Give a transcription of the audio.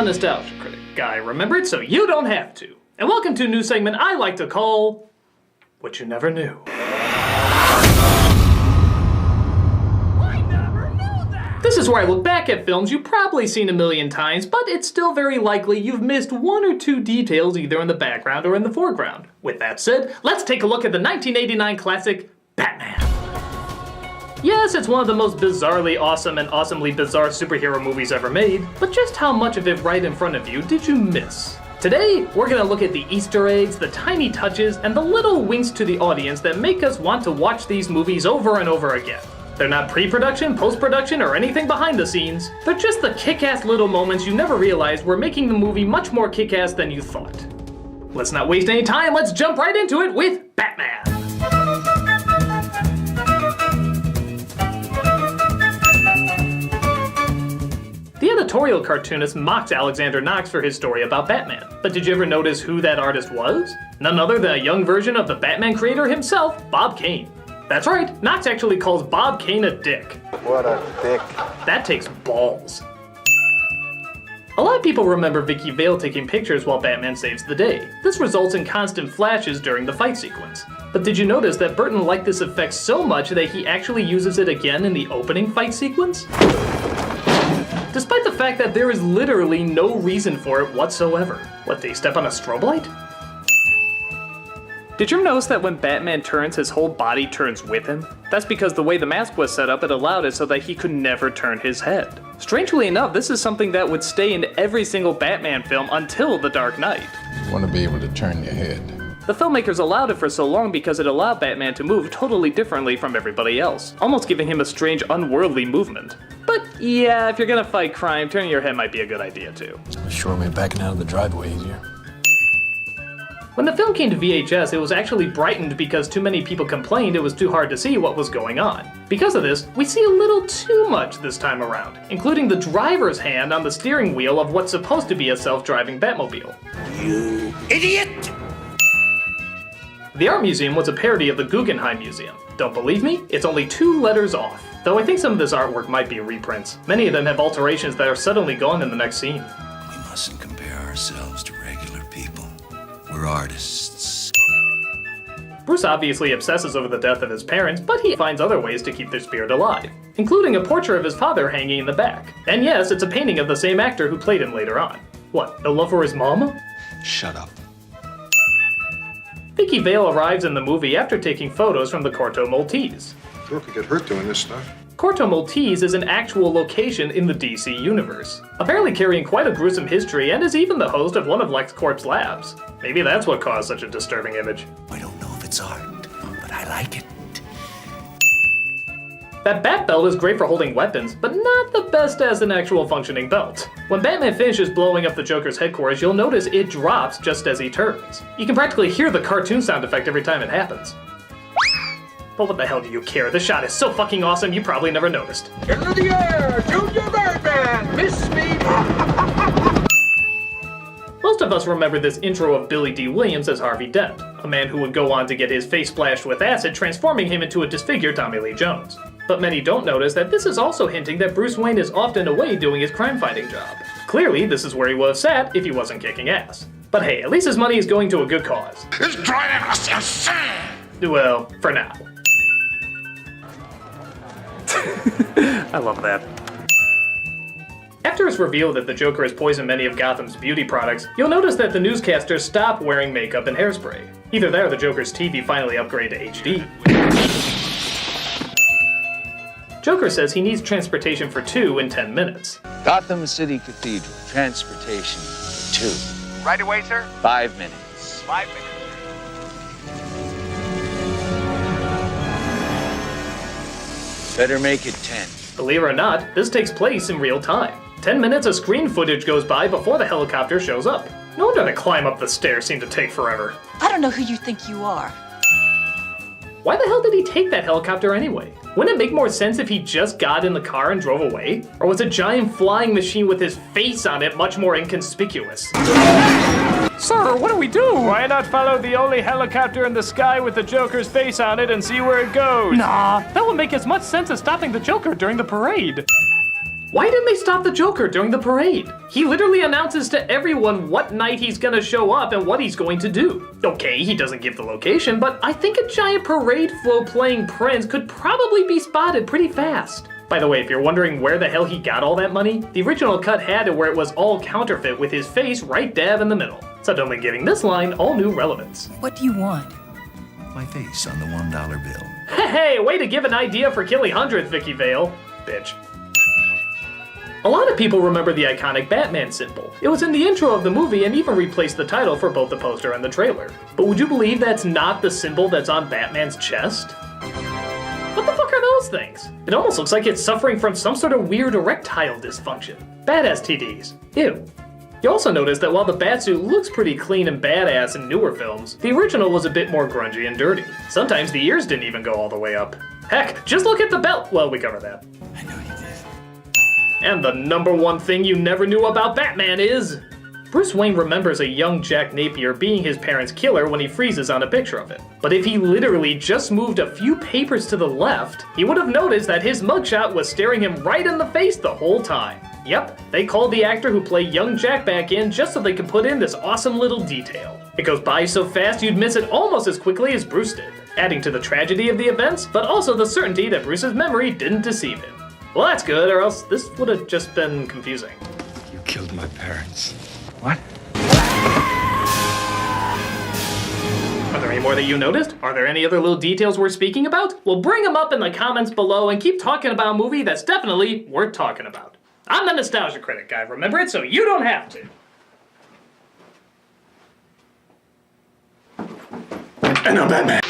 a nostalgia critic. I remembered so you don't have to. And welcome to a new segment I like to call What You Never Knew. This is where I look back at films you've probably seen a million times, but it's still very likely you've missed one or two details either in the background or in the foreground. With that said, let's take a look at the 1989 classic, Batman. Yes, it's one of the most bizarrely awesome and awesomely bizarre superhero movies ever made, but just how much of it right in front of you did you miss? Today, we're gonna look at the Easter eggs, the tiny touches, and the little winks to the audience that make us want to watch these movies over and over again. They're not pre-production, post-production, or anything behind the scenes. They're just the kick-ass little moments you never realized were making the movie much more kick-ass than you thought. Let's not waste any time, let's jump right into it with Batman! The editorial cartoonist mocked Alexander Knox for his story about Batman. But did you ever notice who that artist was? None other than a young version of the Batman creator himself, Bob Kane. That's right, Knox actually calls Bob Kane a dick. What a dick. That takes balls. A lot of people remember Vicky Vale taking pictures while Batman saves the day. This results in constant flashes during the fight sequence. But did you notice that Burton liked this effect so much that he actually uses it again in the opening fight sequence? Despite the fact that there is literally no reason for it whatsoever. What, did he step on a strobe light? Did you notice that when Batman turns, his whole body turns with him? That's because the way the mask was set up, it allowed it so that he could never turn his head. Strangely enough, this is something that would stay in every single Batman film until The Dark Knight. You want to be able to turn your head. The filmmakers allowed it for so long because it allowed Batman to move totally differently from everybody else, almost giving him a strange, unworldly movement. But yeah, if you're gonna fight crime, turning your head might be a good idea too. Sure made backing out of the driveway easier. When the film came to VHS, it was actually brightened because too many people complained it was too hard to see what was going on. Because of this, we see a little too much this time around, including the driver's hand on the steering wheel of what's supposed to be a self-driving Batmobile. You idiot! The art museum was a parody of the Guggenheim Museum. Don't believe me? It's only 2 letters off. Though I think some of this artwork might be reprints. Many of them have alterations that are suddenly gone in the next scene. We mustn't compare ourselves to regular people. We're artists. Bruce obviously obsesses over the death of his parents, but he finds other ways to keep their spirit alive, including a portrait of his father hanging in the back. And yes, it's a painting of the same actor who played him later on. What, no love for his mama? Shut up. Vicky Vale arrives in the movie after taking photos from the Corto Maltese. Sure could get hurt doing this stuff. Corto Maltese is an actual location in the DC universe, apparently carrying quite a gruesome history and is even the host of one of LexCorp's labs. Maybe that's what caused such a disturbing image. I don't know if it's art, but I like it. That bat belt is great for holding weapons, but not the best as an actual functioning belt. When Batman finishes blowing up the Joker's headquarters, you'll notice it drops just as he turns. You can practically hear the cartoon sound effect every time it happens. But what the hell do you care? The shot is so fucking awesome you probably never noticed. Into the air! Junior Birdman! Miss me! Most of us remember this intro of Billy D. Williams as Harvey Dent, a man who would go on to get his face splashed with acid, transforming him into a disfigured Tommy Lee Jones. But many don't notice that this is also hinting that Bruce Wayne is often away doing his crime-fighting job. Clearly, this is where he would have sat if he wasn't kicking ass. But hey, at least his money is going to a good cause. It's driving us insane! Well, for now. I love that. After it's revealed that the Joker has poisoned many of Gotham's beauty products, you'll notice that the newscasters stop wearing makeup and hairspray. Either that or the Joker's TV finally upgraded to HD. Joker says he needs transportation for 2 in 10 minutes. Gotham City Cathedral, transportation for 2. Right away, sir? 5 minutes. 5 minutes. Better make it 10. Believe it or not, this takes place in real time. 10 minutes of screen footage goes by before the helicopter shows up. No wonder the climb up the stairs seemed to take forever. I don't know who you think you are. Why the hell did he take that helicopter anyway? Wouldn't it make more sense if he just got in the car and drove away? Or was a giant flying machine with his face on it much more inconspicuous? Sir, what do we do? Why not follow the only helicopter in the sky with the Joker's face on it and see where it goes? Nah, that would make as much sense as stopping the Joker during the parade. Why didn't they stop the Joker during the parade? He literally announces to everyone what night he's gonna show up and what he's going to do. Okay, he doesn't give the location, but I think a giant parade float playing Prince could probably be spotted pretty fast. By the way, if you're wondering where the hell he got all that money, the original cut had it where it was all counterfeit with his face right dab in the middle. So only giving this line all new relevance. What do you want? My face on the $1 bill. Hey, way to give an idea for killing hundreds, Vicky Vale. Bitch. A lot of people remember the iconic Batman symbol. It was in the intro of the movie and even replaced the title for both the poster and the trailer. But would you believe that's not the symbol that's on Batman's chest? What the fuck are those things? It almost looks like it's suffering from some sort of weird erectile dysfunction. Bad STDs. Ew. You also notice that while the Batsuit looks pretty clean and badass in newer films, the original was a bit more grungy and dirty. Sometimes the ears didn't even go all the way up. Heck, just look at the belt. Well, we covered that. I know you did. And the number one thing you never knew about Batman is... Bruce Wayne remembers a young Jack Napier being his parents' killer when he freezes on a picture of it. But if he literally just moved a few papers to the left, he would have noticed that his mugshot was staring him right in the face the whole time. Yep, they called the actor who played young Jack back in just so they could put in this awesome little detail. It goes by so fast you'd miss it almost as quickly as Bruce did, adding to the tragedy of the events, but also the certainty that Bruce's memory didn't deceive him. Well, that's good, or else this would have just been confusing. You killed my parents. What? Are there any more that you noticed? Are there any other little details worth speaking about? Well, bring them up in the comments below and keep talking about a movie that's definitely worth talking about. I'm the Nostalgia Critic guy, remember it, so you don't have to. And I'm Batman.